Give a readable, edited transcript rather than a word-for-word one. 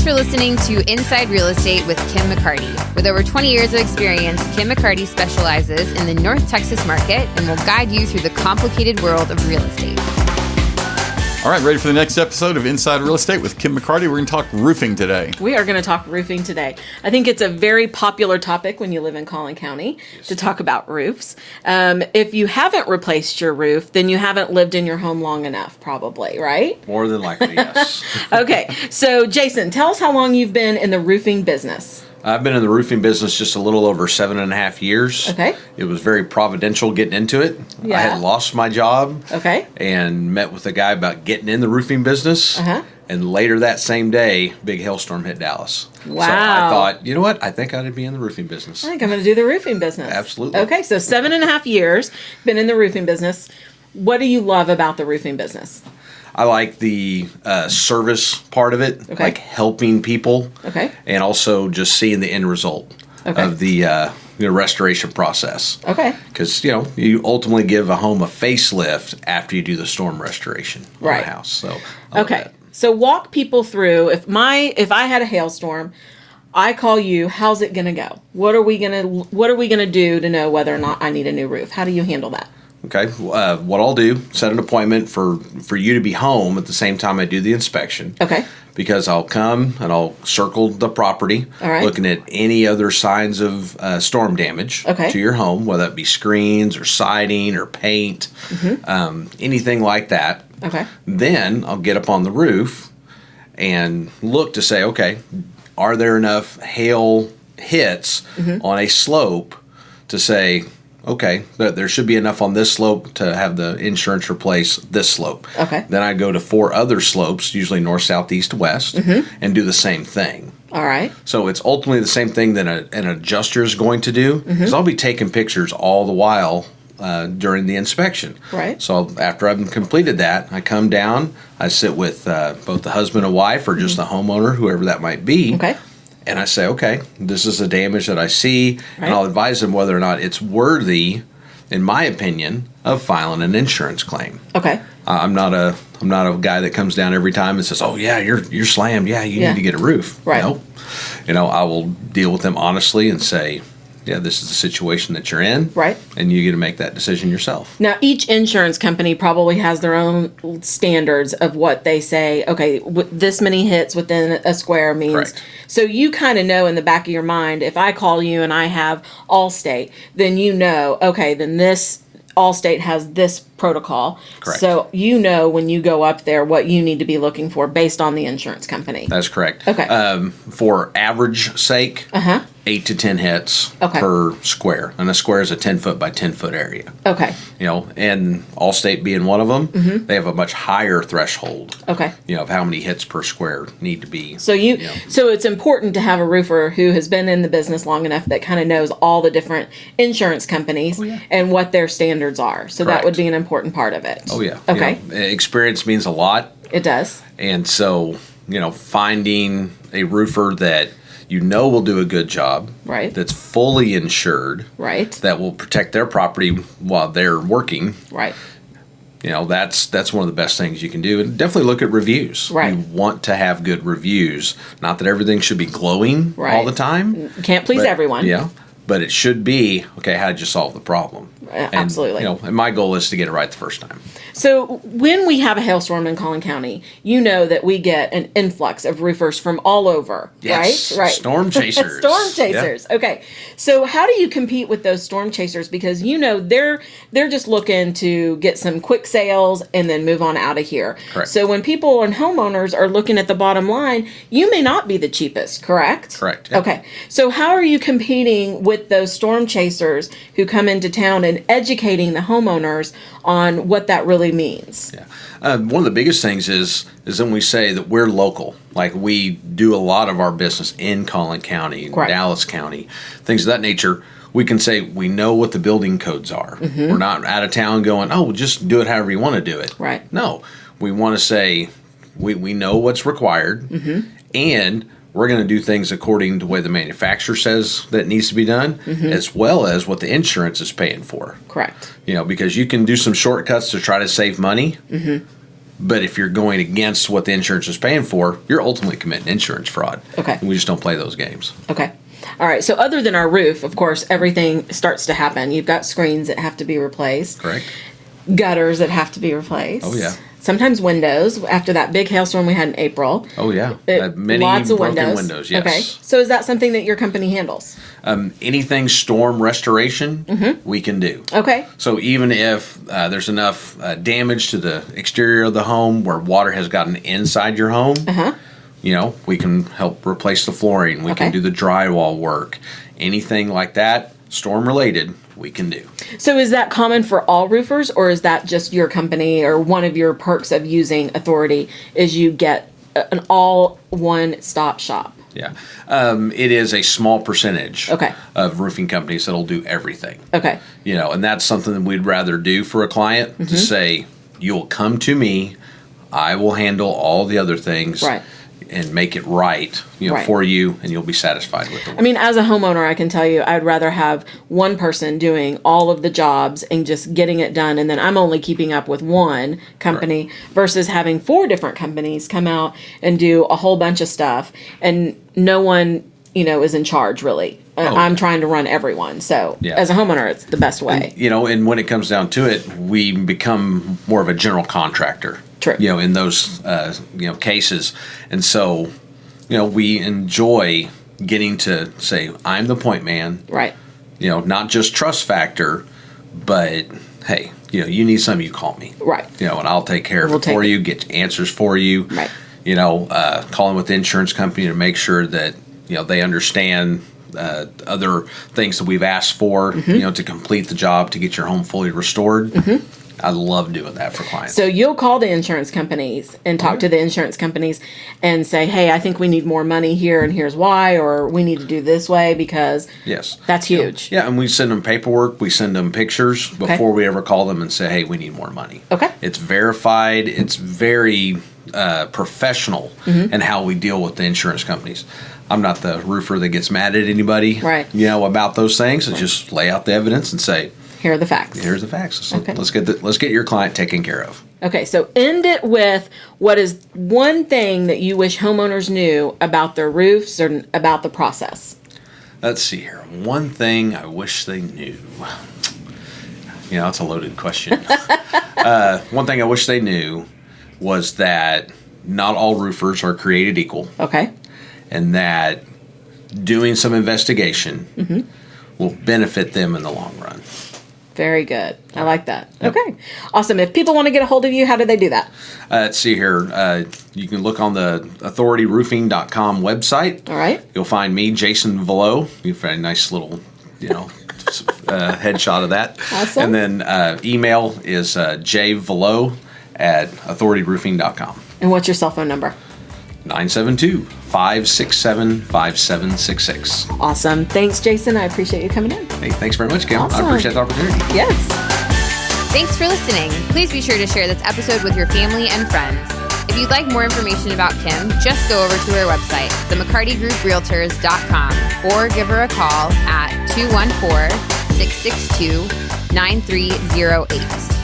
for listening to Inside Real Estate with Kim McCarty. With over 20 years of experience, Kim McCarty specializes in the North Texas market and will guide you through the complicated world of real estate. All right, ready for the next episode of Inside Real Estate with Kim McCarty? We're going to talk roofing today. We are going to talk roofing today. I think it's a very popular topic when you live in Collin County to talk about roofs. If you haven't replaced your roof, then you haven't lived in your home long enough, probably, right? More than likely, yes. Okay, so Jason, tell us how long you've been in the roofing business. I've been in the roofing business just a little over 7.5 years. Okay. It was very providential getting into it. Yeah. I had lost my job. Okay. And met with a guy about getting in the roofing business. Uh-huh. And later that same day, big hailstorm hit Dallas. Wow. So I thought, you know what? I think I'd be in the roofing business. I think I'm going to do the roofing business. Absolutely. Okay, so 7.5 years, been in the roofing business. What do you love about the roofing business? I like the service part of it, Okay. like helping people. Okay. And also just seeing the end result Okay. of the restoration process. Okay. Because, you ultimately give a home a facelift after you do the storm restoration on Right. the house. So, I love Okay. that. So walk people through, if I had a hailstorm, I call you, how's it going to go? What are we going to do to know whether or not I need a new roof? How do you handle that? Okay. What I'll do, set an appointment for you to be home at the same time I do the inspection. Okay. Because I'll come and I'll circle the property, All right. looking at any other signs of storm damage Okay. to your home, whether it be screens or siding or paint, anything like that. Okay. Then I'll get up on the roof and look to say, okay, are there enough hail hits on a slope to say, okay, there should be enough on this slope to have the insurance replace this slope. Okay. Then I go to 4 other slopes, usually north, south, east, west, and do the same thing. All right. So it's ultimately the same thing that an adjuster is going to do, because I'll be taking pictures all the while during the inspection. Right. So after I've completed that, I come down, I sit with both the husband and wife or just the homeowner, whoever that might be. Okay. And I say, okay, this is the damage that I see, Right. and I'll advise them whether or not it's worthy, in my opinion, of filing an insurance claim. Okay. I'm not a guy that comes down every time and says, "Oh yeah, you're slammed. Yeah, you Yeah. need to get a roof." Right. No, I will deal with them honestly and say, "Yeah, this is the situation that you're in." Right. And you get to make that decision yourself. Now, each insurance company probably has their own standards of what they say, okay, this many hits within a square means. Correct. So you kind of know in the back of your mind, if I call you and I have Allstate, then you know, okay, then this Allstate has this protocol. Correct. So you know when you go up there what you need to be looking for based on the insurance company. That's correct. Okay. For average sake, Uh-huh. 8 to 10 hits Okay. per square, and a square is a 10-foot by 10-foot area. Okay. And Allstate being one of them, they have a much higher threshold. Okay. Of how many hits per square need to be. So so it's important to have a roofer who has been in the business long enough that kind of knows all the different insurance companies and what their standards are. So that Correct. would be an important part of it. Oh yeah. Okay. Experience means a lot, It does. and so finding a roofer that will do a good job, Right. that's fully insured, Right. that will protect their property while they're working. Right. That's one of the best things you can do. And definitely look at reviews. Right. You want to have good reviews. Not that everything should be glowing all Right. the time. You can't please but- everyone. Yeah. But it should be, okay, how did you solve the problem? And, Absolutely. and my goal is to get it right the first time. So when we have a hailstorm in Collin County, you know that we get an influx of roofers from all over, Yes. right? Right. Storm chasers. Storm chasers. Yeah. Okay. So how do you compete with those storm chasers? Because they're just looking to get some quick sales and then move on out of here. Correct. So when people and homeowners are looking at the bottom line, you may not be the cheapest, correct? Correct, yeah. Okay. So how are you competing with those storm chasers who come into town and educating the homeowners on what that really means? Yeah. One of the biggest things is when we say that we're local. Like we do a lot of our business in Collin County, Correct. Dallas County, things of that nature. We can say we know what the building codes are. We're not out of town going, oh, just do it however you want to do it. Right. No, we want to say we know what's required, and we're going to do things according to the way the manufacturer says that it needs to be done, as well as what the insurance is paying for. Correct. Because you can do some shortcuts to try to save money, But if you're going against what the insurance is paying for, you're ultimately committing insurance fraud. Okay. And we just don't play those games. Okay. All right. So other than our roof, of course, everything starts to happen. You've got screens that have to be replaced. Correct. Gutters that have to be replaced. Oh, yeah. Sometimes windows. After that big hailstorm we had in April. Oh, yeah. Many lots of broken windows, yes. Okay. So is that something that your company handles? Anything storm restoration, we can do. Okay. So even if there's enough damage to the exterior of the home where water has gotten inside your home, we can help replace the flooring. We can do the drywall work. Anything like that, storm related, we can do. So is that common for all roofers, or is that just your company, or one of your perks of using Authority is you get an all one-stop shop? Yeah. It is a small percentage Okay. of roofing companies that'll do everything. Okay. And that's something that we'd rather do for a client to say, you'll come to me, I will handle all the other things. Right. And make it right, Right. for you, and you'll be satisfied with the work. I mean, as a homeowner, I can tell you I'd rather have one person doing all of the jobs and just getting it done, and then I'm only keeping up with one company versus having 4 different companies come out and do a whole bunch of stuff, and no one, is in charge, really. I'm trying to run everyone. So as a homeowner, it's the best way. And when it comes down to it, we become more of a general contractor. True. In those cases, and so we enjoy getting to say I'm the point man. Right. Not just trust factor, but hey, you need something, you call me. Right. And I'll take care of it for you, get answers for you. Right. Calling with the insurance company to make sure that they understand other things that we've asked for. To complete the job to get your home fully restored. I love doing that for clients. So you'll call the insurance companies and talk to the insurance companies and say, hey, I think we need more money here and here's why, or we need to do this way because that's huge. Yeah, and we send them paperwork. We send them pictures before we ever call them and say, hey, we need more money. Okay. It's verified. It's very professional in how we deal with the insurance companies. I'm not the roofer that gets mad at anybody about those things. I just lay out the evidence and say, here are the facts. Here's the facts. So let's get your client taken care of. Okay, so end it with what is one thing that you wish homeowners knew about their roofs or about the process? Let's see here. One thing I wish they knew. That's a loaded question. One thing I wish they knew was that not all roofers are created equal. Okay. And that doing some investigation will benefit them in the long run. Very good. I like that. Yep. Okay. Awesome. If people want to get a hold of you, how do they do that? Let's see here. You can look on the authorityroofing.com website. All right. You'll find me, Jason Valleau. You've got a nice little, headshot of that. Awesome. And then email is jvalleau@authorityroofing.com. And what's your cell phone number? 972-567-5766. Awesome. Thanks, Jason. I appreciate you coming in. Hey, thanks very much, Kim. Awesome. I appreciate the opportunity. Yes. Thanks for listening. Please be sure to share this episode with your family and friends. If you'd like more information about Kim, just go over to her website, themccartygrouprealtors.com, or give her a call at 214-662-9308.